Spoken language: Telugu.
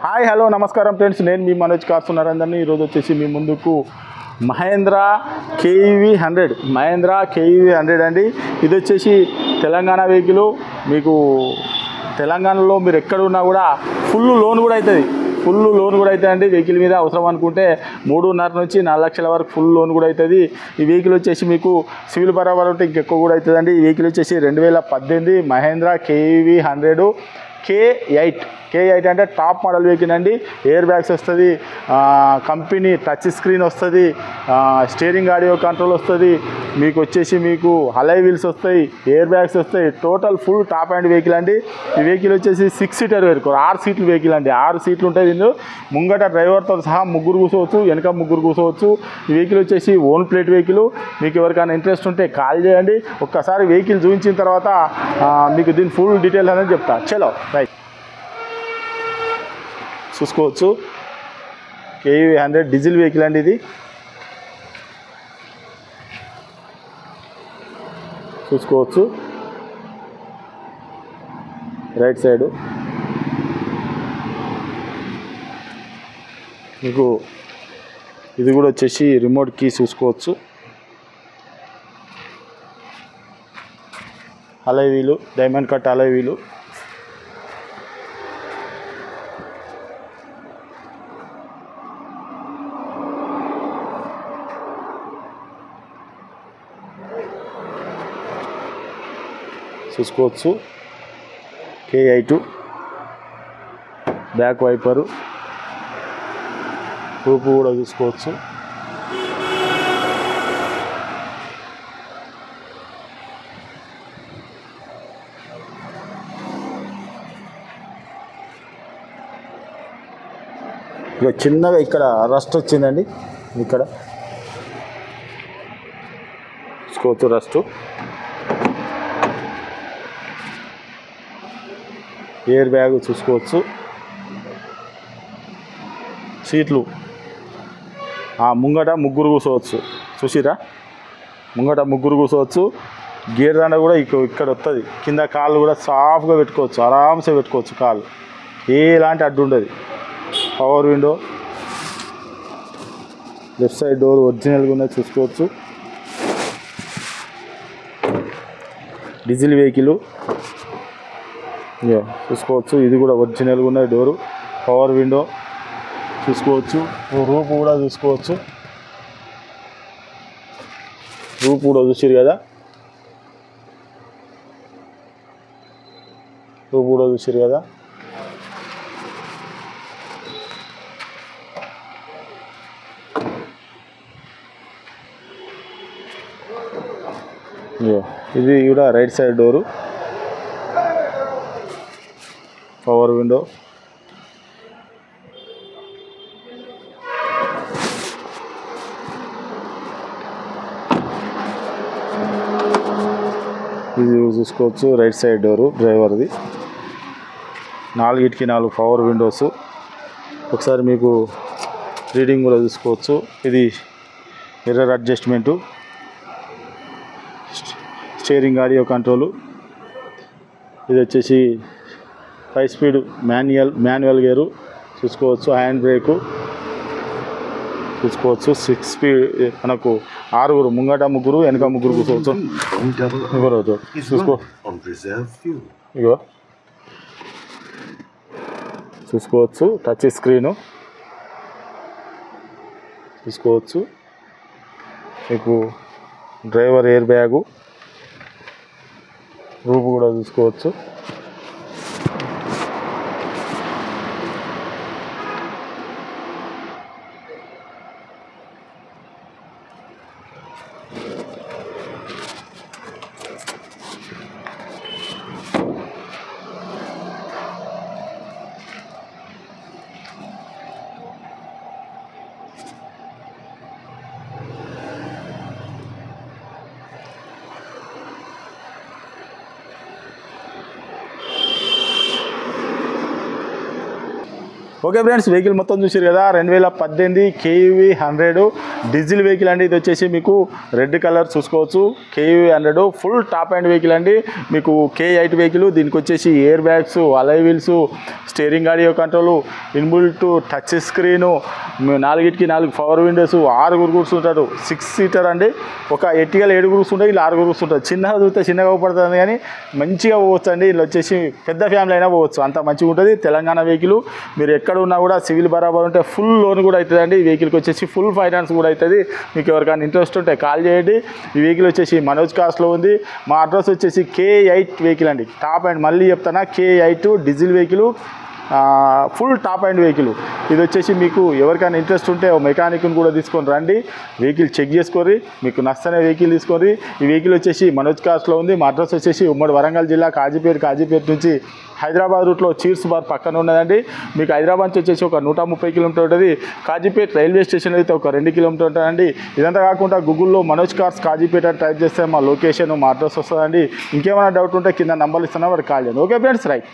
హాయ్ హలో నమస్కారం ఫ్రెండ్స్, నేను మీ మనోజ్ కార్స్ ఉన్నారందరినీ. ఈరోజు వచ్చేసి మీ ముందుకు మహేంద్ర కేఈవి 100 అండి. ఇది వచ్చేసి తెలంగాణ వెహికల్. మీకు తెలంగాణలో మీరు ఎక్కడ ఉన్నా కూడా ఫుల్ లోన్ కూడా అవుతుంది అండి. వెహికల్ మీద అవసరం అనుకుంటే 3.5 నుంచి 4 లక్షల వరకు ఫుల్ లోన్ కూడా అవుతుంది. ఈ వెహికల్ వచ్చేసి మీకు సివిల్ బరాబర్ ఉంటే ఇంకెక్కువ కూడా అవుతుందండి. ఈ వెహికల్ వచ్చేసి 2018 మహేంద్ర కేఈవి 100 K8 అంటే టాప్ మోడల్ వెహికల్ అండి. ఎయిర్ బ్యాగ్స్ వస్తుంది, కంపెనీ టచ్ స్క్రీన్ వస్తుంది, స్టీరింగ్ ఆడియో కంట్రోల్ వస్తుంది, మీకు అలై వీల్స్ వస్తాయి, ఎయిర్ బ్యాగ్స్ వస్తాయి. Total full top and vehicle అండి. ఈ వెహికల్ వచ్చేసి 6 సీటర్ వెహికల్, 6 సీట్లు వెహికల్ అండి. 6 సీట్లు ఉంటాయి. దీనిలో ముంగట డ్రైవర్తో సహా 3 కూర్చోవచ్చు, వెనక 3 కూర్చోవచ్చు. ఈ వెహికల్ వచ్చేసి ఓన్ ప్లేట్ వెహికల్. మీకు ఎవరికైనా ఇంట్రెస్ట్ ఉంటే కాల్ చేయండి. ఒక్కసారి వెహికల్ చూపించిన తర్వాత మీకు దీని ఫుల్ డీటెయిల్స్ అనేది చెప్తా. చలో రైట్, చూసుకోవచ్చు. కేఈవి 100 డీజిల్ వెహికల్ అండి. ఇది చూసుకోవచ్చు. రైట్ సైడు మీకు ఇది కూడా వచ్చేసి రిమోట్ కీ చూసుకోవచ్చు. అలై వీలు, డైమండ్ కట్ అలై వీలు. చూసుకోవచ్చు. K8 బ్యాక్ వైపరు, రూపు కూడా చూసుకోవచ్చు. ఇక చిన్నగా ఇక్కడ రస్ట్ వచ్చిందండి. ఇక్కడ చూసుకోవచ్చు రస్ట్. ఎయిర్ బ్యాగ్ చూసుకోవచ్చు. సీట్లు ముంగట 3 కూర్చోవచ్చు. చూసిరా, ముంగట 3 కూర్చోవచ్చు. గేర్ దండ కూడా ఇక్కడ వస్తుంది. కింద కాళ్ళు కూడా సాఫ్ట్గా పెట్టుకోవచ్చు, ఆరామ్సే పెట్టుకోవచ్చు. కాళ్ళు ఎలాంటి అడ్డు ఉండదు. Power window, left side door ఒరిజినల్గా ఉన్నది చూసుకోవచ్చు. డీజిల్ వెహికల్ చూసుకోవచ్చు. ఇది కూడా ఒరిజినల్గా ఉన్నది డోరు. పవర్ విండో చూసుకోవచ్చు. రూపు కూడా చూసుకోవచ్చు. రూపు కూడా చూసారు కదా, ఇది కూడా right side door. Power window, ఇది చూసుకోవచ్చు. రైట్ సైడ్ డోరు డ్రైవర్ది. 4కి 4 పవర్ విండోస్. ఒకసారి మీకు రీడింగ్ కూడా చూసుకోవచ్చు. ఇది mirror adjustment, steering audio control. ఇది వచ్చేసి 5 స్పీడ్ మాన్యువల్ గేరు చూసుకోవచ్చు. హ్యాండ్ బ్రేకు చూసుకోవచ్చు. 6 స్పీడ్, మనకు 6 ముంగట 3 వెనక 3 కూర్చోవచ్చు. చూసుకో, ఇగో చూసుకోవచ్చు. టచ్ స్క్రీను చూసుకోవచ్చు. మీకు డ్రైవర్ ఎయిర్ బ్యాగు, రూపు కూడా చూసుకోవచ్చు. ఓకే ఫ్రెండ్స్, వెహికల్ మొత్తం చూసారు కదా. 2018 కేఈవి 100 డీజిల్ వెహికల్ అండి. ఇది వచ్చేసి మీకు రెడ్ కలర్ చూసుకోవచ్చు. KV 100 full top and vehicle అండి. మీకు K8 వెహికల్. దీనికి వచ్చేసి ఎయిర్ బ్యాగ్స్, అలై wheels, steering audio control, inbuilt touch screen, 4 power Windows, 6 కూర్చుంటారు. 6 సీటర్ అండి. ఒక ఎట్టిగల 7 కూర్చుంటారు, ఇలా 6 కూర్చుంటారు. చిన్నగా చూస్తే చిన్నగా పడుతుంది కానీ మంచిగా పోవచ్చు అండి. ఇలా వచ్చేసి పెద్ద ఫ్యామిలీ అయినా పోవచ్చు, అంత మంచిగా ఉంటుంది. తెలంగాణ వెహికల్. మీరు ఎక్కడ ఉన్నా కూడా సివిల్ బరాబర్ ఉంటే ఫుల్ లోన్ కూడా అవుతుందండి. ఈ వెహికల్కి వచ్చేసి ఫుల్ ఫైనాన్స్ కూడా అవుతుంది. మీకు ఎవరికైనా ఇంట్రెస్ట్ ఉంటే కాల్ చేయండి. ఈ వెహికల్ వచ్చేసి మనోజ్ కార్స్లో ఉంది. మా అడ్రస్ వచ్చేసి K8 వెహికల్ అండి. టాప్ అండ్ మళ్ళీ చెప్తానా, K8 diesel vehicle, full top and vehicle. ఇది వచ్చేసి మీకు ఎవరికైనా ఇంట్రెస్ట్ ఉంటే మెకానిక్ని కూడా తీసుకొని రండి, వెహికల్ చెక్ చేసుకోరి, మీకు నచ్చనే వెహికల్ తీసుకొని. ఈ వెహికల్ వచ్చేసి మనోజ్ కార్స్లో ఉంది. మా అడ్రస్ వచ్చేసి ఉమ్మడి వరంగల్ జిల్లా కాజీపేట నుంచి హైదరాబాద్ రూట్లో చీర్స్ బార్ పక్కన ఉన్నదండి. మీకు హైదరాబాద్ నుంచి వచ్చేసి ఒక 130 కిలోమీటర్ ఉంటుంది. కాజీపేట రైల్వే స్టేషన్ అయితే ఒక 2 కిలోమీటర్ ఉంటుందండి. ఇదంతా కాకుండా గూగుల్లో మనోజ్ కార్స్ కాజీపేట టైప్ చేస్తే మా లొకేషన్, మా అడ్రస్ వస్తుందండి. ఇంకేమైనా డౌట్ ఉంటే కింద నంబర్లు ఇస్తున్నా, వారికి కాల్ చేయండి. Okay friends, right.